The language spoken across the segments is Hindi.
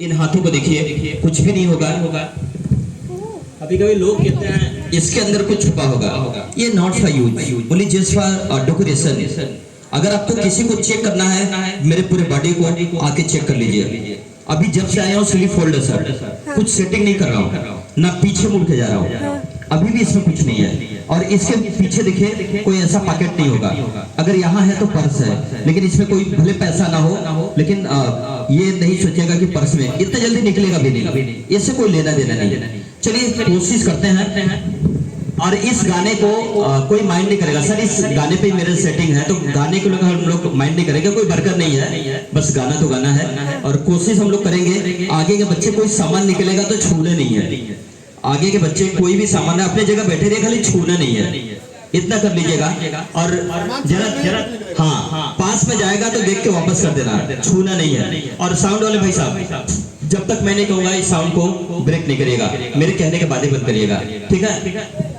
इन हाथों को देखिए, कुछ भी नहीं होगा। कभी कभी लोग कहते हैं इसके अंदर कुछ छुपा होगा। ये not for use, only just for decoration. अगर आपको किसी को चेक करना है, मेरे पूरे बॉडी को आके चेक कर लीजिए। अभी जब से आया हूँ स्लीप फोल्ड है सर, कुछ सेटिंग नहीं कर रहा हूँ, ना पीछे मुड़ के जा रहा हूँ, अभी भी इसमें कुछ नहीं है। और इसके पीछे देखिए कोई ऐसा पॉकेट नहीं होगा। अगर यहाँ है तो पर्स है, लेकिन इसमें कोई भले पैसा ना हो, लेकिन ये नहीं सोचेगा कि पर्स में इतना जल्दी निकलेगा भी नहीं, इससे कोई लेना देना नहीं। चलिए कोशिश करते हैं। और इस गाने को कोई माइंड नहीं करेगा सर, इस गाने पे मेरे सेटिंग है, तो गाने को हम लोग माइंड नहीं करेंगे, कोई बरकत नहीं है, बस गाना तो गाना है। और कोशिश हम लोग करेंगे आगे के बच्चे कोई सामान निकलेगा तो छूने नहीं है। आगे के बच्चे कोई भी सामान है अपने जगह बैठे रहे, खाली छूना नहीं है, इतना कर लीजिएगा। और जरा हाँ पास में जाएगा तो देख के वापस कर देना, छूना नहीं है। और साउंड वाले भाई साहब, जब तक मैं नहीं कहूंगा इस साउंड को ब्रेक नहीं करिएगा, मेरे कहने के बाद ही बंद करिएगा, ठीक है।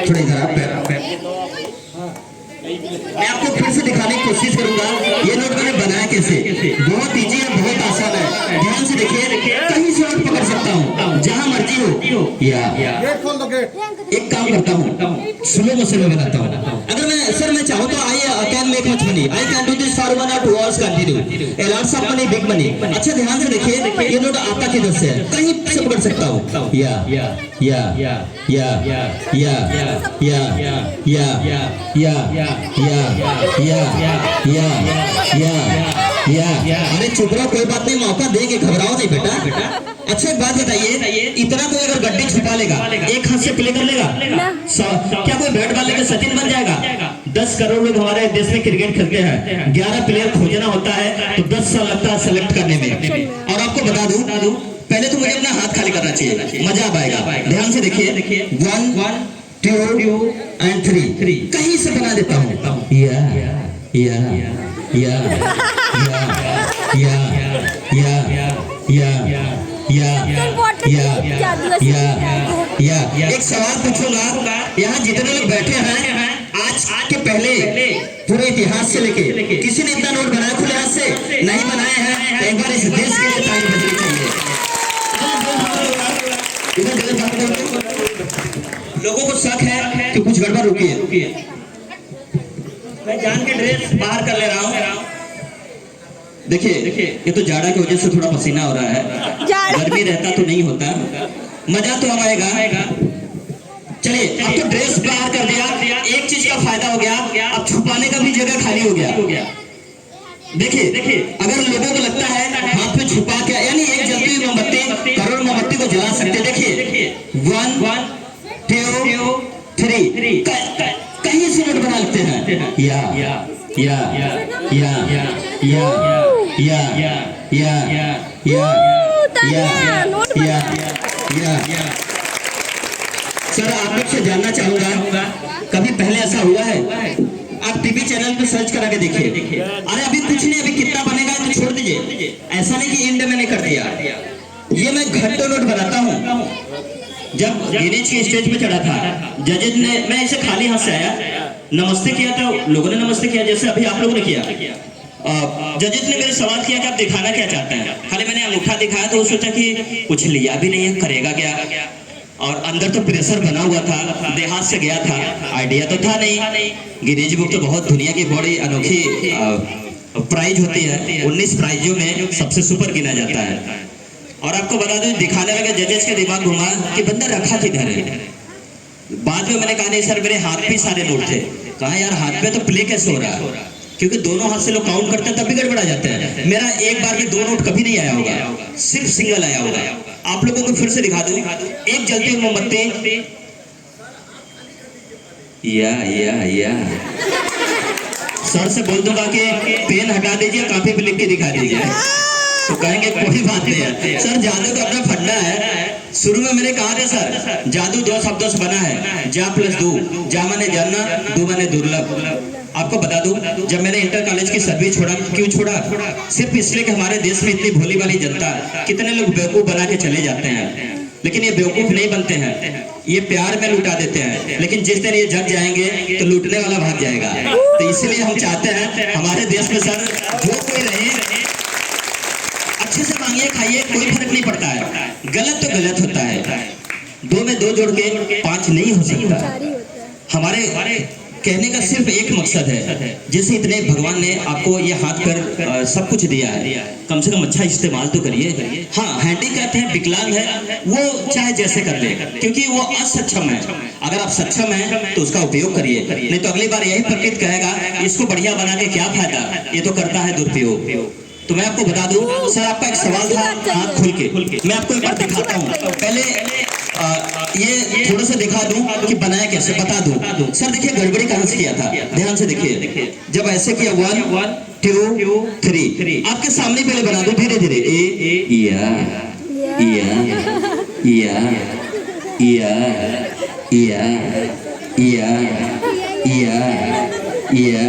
थोड़ा इधर आप मैं आपको फिर से दिखाने की कोशिश करूंगा ये नोट मैंने बनाया कैसे। बहुत इजी है, बहुत आसान है। ध्यान से देखिए, कहीं से और पकड़ सकता हूँ, जहां मर्जी हो। या एक काम करता हूँ, स्लो मोशन में बनाता हूँ। अगर मैं सर मैं चाहूँ तो आइए make much money, I can do this for 1 or 2 hours continue, A lots of money, big money. अच्छा ध्यान से देखिए, ये नोट आता किधर से है, कहीं से पकड़ सकता हूँ, या या या या या या या या या या या। अरे चुप रहो, कोई बात नहीं, मौका देंगे, घबराओ नहीं बेटा। अच्छा एक बात बताइए, इतना कोई अगर गड्डी छुपा लेगा, एक हाथ से प्ले कर लेगा, क्या कोई बैट बॉल लेकर सचिन बन जाएगा? 10 करोड़ लोग हमारे देश में क्रिकेट खेलते हैं, 11 प्लेयर खोजना होता है तो 10 साल लगता है सेलेक्ट करने में। और आपको बता दूं, पहले तो मुझे अपना हाथ खाली करना चाहिए, मजा आएगा। ध्यान से देखिए, 1 2 and 3 कहीं से बना देता हूँ, या या या या या या या। एक सवाल पूछूंगा, यहाँ जितने लोग बैठे हैं, आज के पहले पूरे इतिहास से लेके किसी ने इतना नोट बनाया खुले हाथ से? नहीं बनाए हैं, तो एक बार इस देश के लिए ताली बजनी चाहिए। लोगों को शक है कि कुछ गड़बड़, रुकिए, मैं जान के ड्रेस बाहर कर ले रहा हूँ। देखिए, ये तो जाड़ा की वजह से थोड़ा पसीना हो रहा है, गर्मी रहता तो नहीं होता, मजा तो अब आएगा। चलिए, अब तो ड्रेस बाहर कर दिया, एक चीज का फायदा हो गया, अब छुपाने का भी जगह खाली हो गया। देखिए, अगर लोगों को लगता है हाथ में छुपा के, यानी एक जलती हुई मोमबत्ती करोड़ मोमबत्ती को जला सकते। देखिए 1 2 3 कहीं से नोट बना लेते हैं, या या या या या या या या या। सर आप लोग से जानना चाहूंगा, कभी पहले ऐसा हुआ है? आप टीवी चैनल पे सर्च करा के देखिए। अरे अभी कुछ नहीं, अभी कितना बनेगा तो छोड़ दीजिए, ऐसा नहीं कि इंड मैंने कर दिया। ये मैं घंटों नोट बनाता हूँ। जब गिनीज की स्टेज पे चढ़ा था, जजेज ने, मैं इसे खाली हाथ से आया, नमस्ते किया था, लोगों ने नमस्ते किया जैसे अभी आप लोगों ने किया। जजेज ने मेरे सवाल किया कि आप दिखाना क्या चाहते हैं? खाली मैंने अंगूठा दिखाया तो वो सोचा कि कुछ लिया भी नहीं है, करेगा क्या, और अंदर तो प्रेशर बना हुआ था, देहात से गया था, आइडिया तो था नहीं। गिनीज बुक तो बहुत दुनिया की बड़ी अनोखी प्राइज होती है, 19 प्राइजों में सबसे सुपर गिना जाता है। और आपको बता दूं, दिखाने लगा, जजेस के दिमाग घुमा कि बंदा रखा किधर है। बाद में मैंने कहा नहीं सर, मेरे हाथ पे सारे नोट थे। कहा यार हाथ पे तो प्ले कैसे हो रहा है, क्योंकि दोनों हाथ से लोग काउंट करते हैं तब भी गड़बड़ा जाते हैं। मेरा एक बार में 2 नोट कभी नहीं आया होगा, सिर्फ सिंगल आया होगा। आप लोगों को फिर से दिखा दूं, एक जलती हुई मोमबत्ती, या सर से बोल दूंगा कि पेन हटा दीजिए, कापी पे लिख के दिखा दीजिए, तो कहेंगे कोई बात नहीं है। सर जादू का अपना फंडा है। शुरू में मैंने कहा था सर, जादू 2 शब्दों से बना है, जा प्लस दू, जा माने जानना, दू माने दुर्लभ। आपको बता दूं, जब मैंने इंटर कॉलेज की सर्विस छोड़ा, क्यों छोड़ा? सिर्फ इसलिए कि हमारे देश में इतनी भोली वाली जनता, कितने लोग बेवकूफ बना के चले जाते हैं, लेकिन ये बेवकूफ नहीं बनते हैं, ये प्यार में लुटा देते हैं। लेकिन जिस दिन ये जग जाएंगे तो लूटने वाला भाग जाएगा। तो इसलिए हम चाहते हैं हमारे देश में सर जो कोई रहे, अच्छे से मांगिए, खाइए, कोई फर्क नहीं पड़ता है। गलत तो गलत होता है, 2 में 2 जोड़ के 5 नहीं हो सकता। हमारे कहने का सिर्फ एक मकसद है, जैसे इतने भगवान ने आपको ये हाथ पर सब कुछ दिया है, कम से कम अच्छा इस्तेमाल तो करिए। हाँ, हैंडीकैप है, विकलांग है, वो चाहे जैसे कर ले, क्योंकि वो असक्षम है। अगर आप सक्षम हैं तो उसका उपयोग करिए, नहीं तो अगली बार यही प्रकृति कहेगा इसको बढ़िया बना के क्या फायदा, ये तो करता है दुरुपयोग। तो मैं आपको बता दूं सर, आपका एक सवाल था हाथ खुल के, मैं आपको एक बार दिखाता हूँ। पहले ये थोड़ा सा दिखा दूं कि बनाया कैसे, बता दूं। सर देखिए गड़बड़ी कहां से किया था, ध्यान से देखिए। जब ऐसे किया 1 2 3, आपके सामने पहले बना दूं, धीरे धीरे, या या या या या या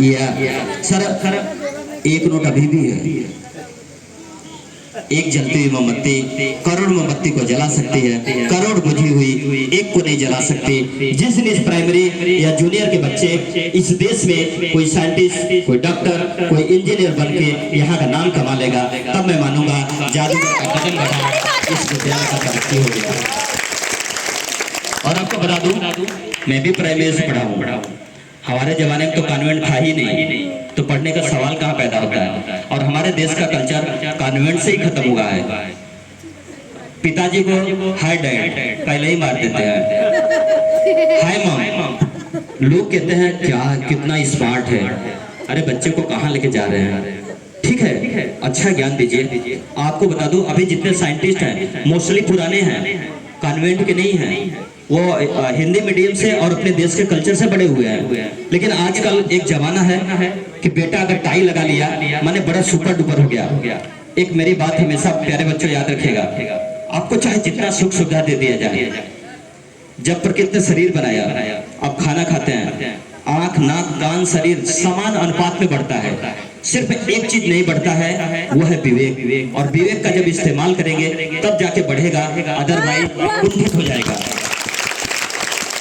या। सर एक नोट अभी भी है। एक जलती हुई मोमबत्ती करोड़ मोमबत्ती को जला सकती है, करोड़ बुझी हुई एक को नहीं जला सकती। जिस दिन इस प्राइमरी या जूनियर के बच्चे इस देश में कोई साइंटिस्ट, कोई डॉक्टर, कोई इंजीनियर बन के यहाँ का नाम कमा लेगा, तब मैं मानूंगा जादूगर का कदम बढ़ा, इस विद्यालय का तरक्की हो गया। और आपको बता दूं, मैं भी प्राइमरी से पढ़ा हूँ, हमारे जमाने में तो कॉन्वेंट था ही नहीं, तो पढ़ने का सवाल कहाँ पैदा होता है। और हमारे देश का कल्चर कॉन्वेंट से ही खत्म हुआ है। पिताजी को हाय डैड पहले ही मार देते हैं, हाय मॉम। लोग कहते हैं क्या कितना स्मार्ट है, अरे बच्चे को कहाँ लेके जा रहे हैं। ठीक है, अच्छा ज्ञान दीजिए। आपको बता दूं अभी जितने साइंटिस्ट हैं मोस्टली पुराने हैं, कॉन्वेंट के नहीं हैं, वो हिंदी मीडियम से और अपने देश के कल्चर से बड़े हुए हैं। लेकिन आजकल एक जमाना है कि बेटा अगर टाई लगा लिया माने बड़ा सुपर डुपर हो गया। एक मेरी बात हमेशा प्यारे बच्चों याद रखिएगा, आपको चाहे जितना सुख सुविधा दे दिया जाए, जब प्रकृति ने शरीर बनाया, आप खाना खाते हैं, आंख नाक कान शरीर समान अनुपात में बढ़ता है। सिर्फ एक चीज नहीं बढ़ता है, वो है विवेक। और विवेक का जब इस्तेमाल करेंगे तब जाके बढ़ेगा, अदरवाइज कुंठित हो जाएगा।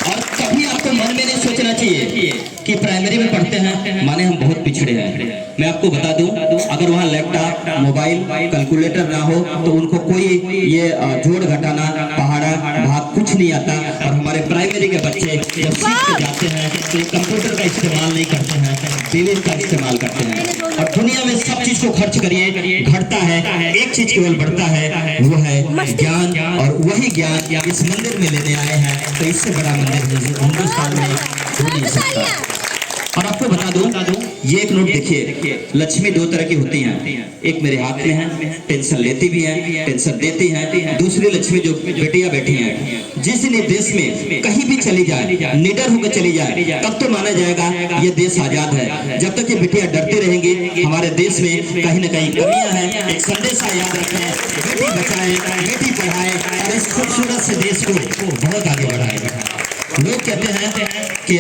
और कभी आपको मन में नहीं सोचना चाहिए कि प्राइमरी में पढ़ते हैं माने हम बहुत पिछड़े हैं। मैं आपको बता दूं, अगर वहाँ लैपटॉप मोबाइल कैलकुलेटर ना हो तो उनको कोई ये जोड़ घटाना पहाड़ा भाग कुछ नहीं आता। और हमारे प्राइमरी के बच्चे जब सीख के जाते हैं तो ये कंप्यूटर का इस्तेमाल नहीं करते हैं, विवेक का इस्तेमाल करते हैं। और दुनिया में सब चीज को खर्च करिए, घटता है, एक चीज केवल बढ़ता है, वो है ज्ञान। और वही ज्ञान इस मंदिर में लेने आए हैं, तो इससे बड़ा मंदिर हिंदुस्तान में हो नहीं सकता। और आपको बता दूं, ये एक नोट देखिए, लक्ष्मी दो तरह की होती हैं, एक मेरे हाथ में है, टेंशन लेती भी है, टेंशन देती है। दूसरी लक्ष्मी जो बेटियां बैठी हैं, जिस दिन देश में कहीं भी चली जाए, निडर होकर चली जाए, तब तो माना जाएगा ये देश आजाद है। जब तक ये बेटियां डरती रहेंगी, हमारे देश में कहीं ना कहीं कमियां हैं। एक संदेशा याद रखें, बेटी बचाए, बेटी पढ़ाए और इस खूबसूरत से देश को बहुत आगे बढ़ाए। लोग कहते हैं कि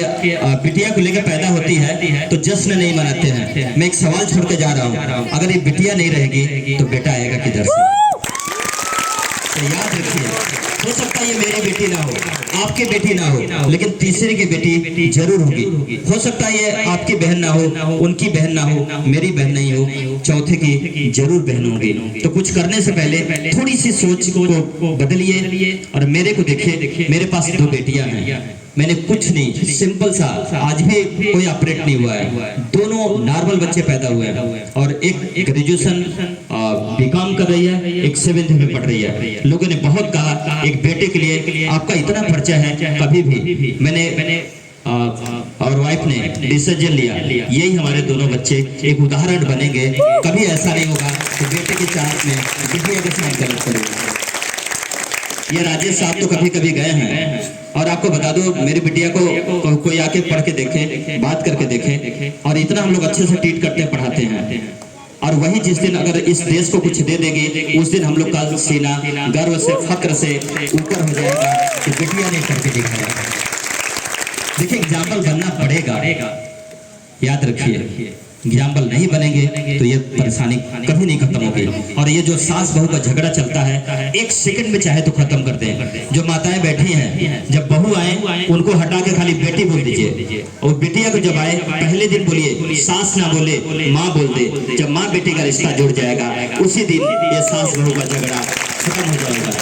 बिटिया को लेकर पैदा होती है तो जश्न नहीं मनाते हैं। मैं एक सवाल छोड़ के जा रहा हूँ, अगर ये बिटिया नहीं रहेगी तो बेटा आएगा किधर से? तो याद रखिए, हो सकता है ये मेरी बेटी ना हो, आपकी बेटी ना हो, लेकिन तीसरे की बेटी जरूर होगी। हो सकता है ये आपकी बहन ना हो, उनकी बहन ना हो, मेरी बहन नहीं हो, चौथे की जरूर बहन होगी। तो कुछ करने से पहले थोड़ी सी सोच को बदलिए। और मेरे को देखिए, मेरे पास दो बेटियां हैं, मैंने कुछ नहीं, सिंपल सा, आज भी कोई ऑपरेट नहीं हुआ है, दोनों नॉर्मल बच्चे पैदा हुए हैं। और एक ग्रेजुएशन बीकॉम कर रही है, एक 7th में पढ़ रही है। लोगों ने बहुत कहा एक बेटे के लिए आपका इतना खर्चा है, कभी भी मैंने और वाइफ ने डिसीजन लिया, यही हमारे दोनों बच्चे एक उदाहरण बनेंगे। कभी ऐसा नहीं होगा कि बेटे की चाहत में बिटिया के साथ गलत करेंगे। ये राजेश साहब तो कभी कभी गए हैं, और आपको बता दो मेरी बिटिया को कोई आके पढ़ के देखे, बात करके देखे, और इतना हम लोग अच्छे से ट्रीट करते हैं, पढ़ाते हैं। और वही जिस दिन अगर इस देश को कुछ दे देगी, उस दिन हम लोग का सीना गर्व से फक्र से ऊपर हो जाएगा कि बिटिया ने करके दिखाया। देखिए एग्जाम्पल बनना पड़ेगा, याद रखिए, एग्जाम्पल नहीं बनेंगे तो ये परेशानी कभी नहीं खत्म होगी। और ये जो सास बहू का झगड़ा चलता है, एक सेकंड में चाहे तो खत्म कर दें। जो माताएं बैठी हैं, जब बहू आए उनको हटा के खाली बेटी बोल दीजिए, और बेटिया को जब आए पहले दिन बोलिए, सास ना बोले माँ बोल दे। जब माँ बेटी का रिश्ता जुड़ जाएगा, उसी दिन ये सास बहू का झगड़ा खत्म हो जाएगा।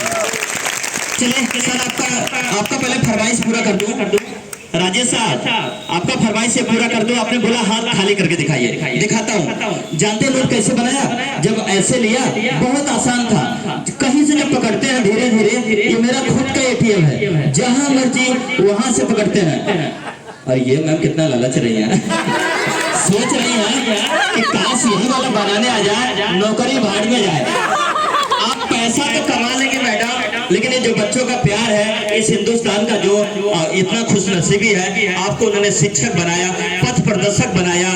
चलिए सर, आपका पहले फरमाइश पूरा कर दूं। राजेश साहब, आपका फरमाइश से पूरा कर दो। आपने बोला हाथ खाली करके दिखाइए, दिखाता हूँ। जानते हैं लोग कैसे बनाया? जब ऐसे लिया, बहुत आसान था, कहीं से जब पकड़ते हैं धीरे धीरे, ये मेरा खुद का ATM है, जहां मर्जी वहां से पकड़ते हैं। और ये मैम कितना लालच रही है, सोच रही है कि काश यही वाला बनाने आ जाए, नौकरी भाड़ में जाए। आप पैसा तो कमा लेंगे मैडम, लेकिन ये जो बच्चों का प्यार है, इस हिंदुस्तान का जो इतना खुशनसीबी है, आपको उन्होंने शिक्षक बनाया, पथ प्रदर्शक बनाया,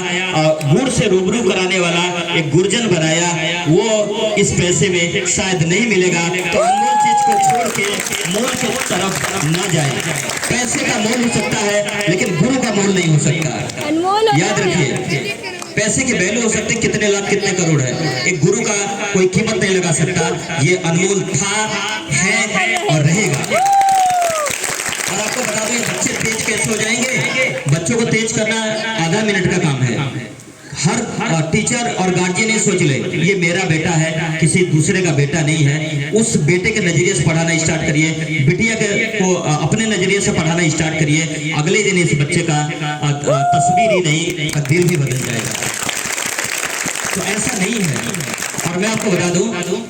गुड़ से रूबरू कराने वाला एक गुरजन बनाया, वो इस पैसे में शायद नहीं मिलेगा। तो अनमोल चीज को छोड़ के मोल की तरफ न जाए। पैसे का मोल हो सकता है, लेकिन गुरु का मोल नहीं हो सकता। याद रखिए, पैसे के वैल्यू हो सकते कितने लाख कितने करोड़ है, एक गुरु का कोई कीमत नहीं लगा सकता। ये अनमोल था, है और रहेगा। और आपको बता दो बच्चे तेज कैसे हो जाएंगे? बच्चों को तेज करना आधा मिनट का काम है। हर टीचर और गार्जियन ये सोच ले ये मेरा बेटा है, किसी दूसरे का बेटा नहीं है, उस बेटे के नजरिए से पढ़ाना स्टार्ट करिए, बिटिया को अपने नजरिए से पढ़ाना स्टार्ट करिए। अगले दिन इस बच्चे का तस्वीर ही नहीं, दिल भी बदल जाएगा। तो ऐसा नहीं है। और मैं आपको बता दूं,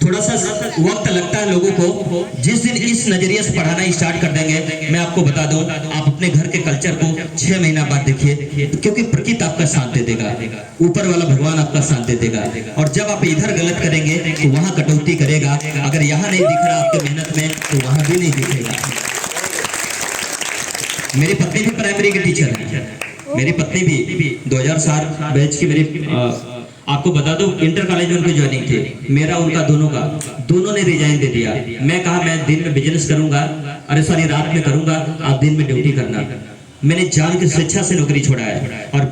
थोड़ा सा वक्त लगता है लोगों को। जिस दिन इस नजरिए से पढ़ाना स्टार्ट कर देंगे, मैं आपको बता दूं, आप अपने घर के कल्चर को 6 महीना बाद देखिए, क्योंकि प्रकृति आपका साथ दे देगा, ऊपर वाला भगवान आपका साथ दे देगा। और जब आप इधर गलत करेंगे तो वहां कटौती करेगा। अगर यहाँ नहीं दिख रहा आपकी मेहनत में तो वहां भी नहीं दिखेगा। मेरी पत्नी भी प्राइमरी की टीचर है, मेरी पत्नी भी 2007 बैच की मेरी आपको बता दो इंटर कॉलेज में उनकी ज्वाइनिंग थी, मेरा उनका दोनों ने रिजाइन दे दिया। मैं कहा मैं दिन में बिजनेस करूंगा, अरे सॉरी रात में करूंगा, आप दिन में ड्यूटी करना। मैंने जान की स्वेच्छा से नौकरी छोड़ा है। और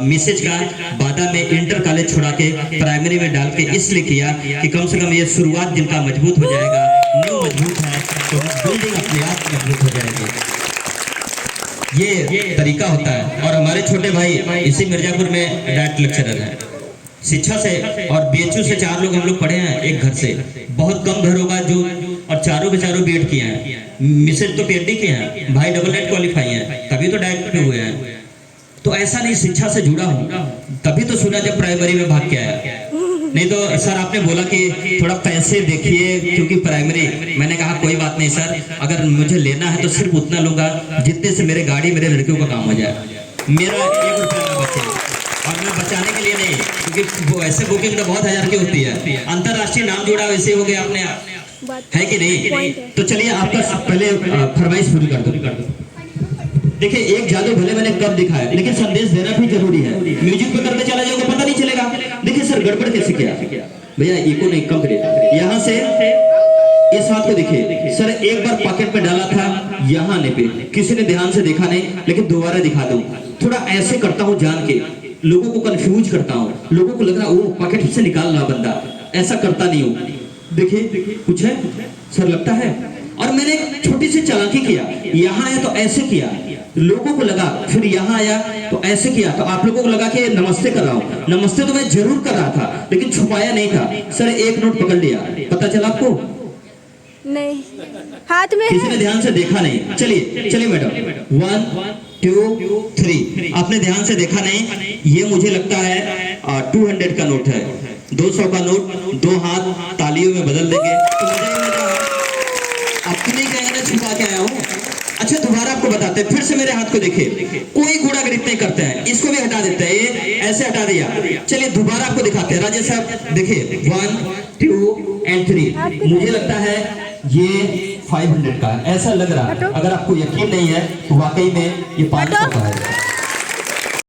मैसेज का बादा में इंटर कॉलेज छोड़ा के प्राइमरी में डाल के इसलिए किया कि कम से कम ये शुरुआत जिनका मजबूत हो जाएगा, न्यू मजबूत है तो बिल्डिंग अपने आप मजबूत हो जाएगी। ये तरीका होता है। और हमारे छोटे भाई इसी मिर्जापुर में डायट लेक्चरर है, शिक्षा से और बीएचयू से 4 लोग हम लोग पढ़े हैं एक घर से। बहुत कम घर होगा जो, और चारों के चारों बीएड किए हैं, मिसेज तो पीएचडी किए हैं, भाई डबल नेट क्वालिफाई हैं, तभी तो डायरेक्ट पे हुए हैं। तो ऐसा नहीं, शिक्षा से जुड़ा हूँ, तभी तो सुना जब प्राइमरी में भाग के आया। नहीं तो सर आपने बोला कि थोड़ा पैसे देखिए क्योंकि प्राइमरी, मैंने कहा कोई बात नहीं सर, अगर मुझे लेना है तो सिर्फ उतना लूंगा जितने से मेरे गाड़ी मेरे लड़कियों का काम हो जाए, मेरा 1 रुपया ना बचे। और मैं बचाने के लिए नहीं, क्योंकि वो ऐसे बुकिंग तो बहुत हजार की होती है, अंतरराष्ट्रीय नाम जुड़ा वैसे हो गया अपने आप, है कि नहीं? तो चलिए आपका पहले फरमाइश पूरी कर दो। देखिए एक जादू भले मैंने कब दिखाया, लेकिन संदेश देना भी जरूरी है। म्यूजिक पे करते चला जाओगे पता नहीं चलेगा। देखिए सर गड़बड़ कैसे किया भैया, इको नहीं कम करे, यहाँ से इस हाथ को देखिए सर, एक बार पॉकेट में डाला था, यहाँ नहीं पे किसी ने ध्यान से देखा नहीं, लेकिन दोबारा दिखा दूं। थोड़ा ऐसे करता हूँ जान के, लोगों को कंफ्यूज करता हूँ, लोगों को लग रहा वो पॉकेट से निकाल रहा बंदा, ऐसा करता नहीं हूँ। देखिए कुछ है सर, लगता है। और मैंने एक छोटी सी चालाकी किया, यहाँ है तो ऐसे किया, लोगों को लगा, फिर यहाँ आया तो ऐसे किया, तो आप लोगों को लगा कि नमस्ते कर रहा हूँ। नमस्ते तो मैं जरूर कर रहा था, लेकिन छुपाया नहीं था। सर एक नोट पकड़ लिया, पता चला आपको? नहीं, हाथ में किसी ने ध्यान से देखा नहीं। चलिए मैडम, 1 2 3, आपने ध्यान से देखा नहीं। ये मुझे लगता है 200 का नोट है, 200 का नोट, 2 हाथ तालियों में बदल देंगे तो मजा ही मजा है। अपने कहने छुपा के आया हूँ। अच्छा दोबारा आपको बताते हैं, फिर से मेरे हाथ को देखिए, कोई गुणागणित नहीं करते हैं, इसको भी हटा देते हैं, ये ऐसे हटा दिया। चलिए दोबारा आपको दिखाते हैं, राजेश साहब देखिए 1 2 and 3, मुझे लगता है ये 500 का है, ऐसा लग रहा है। अगर आपको यकीन नहीं है तो वाकई में ये 500 का है।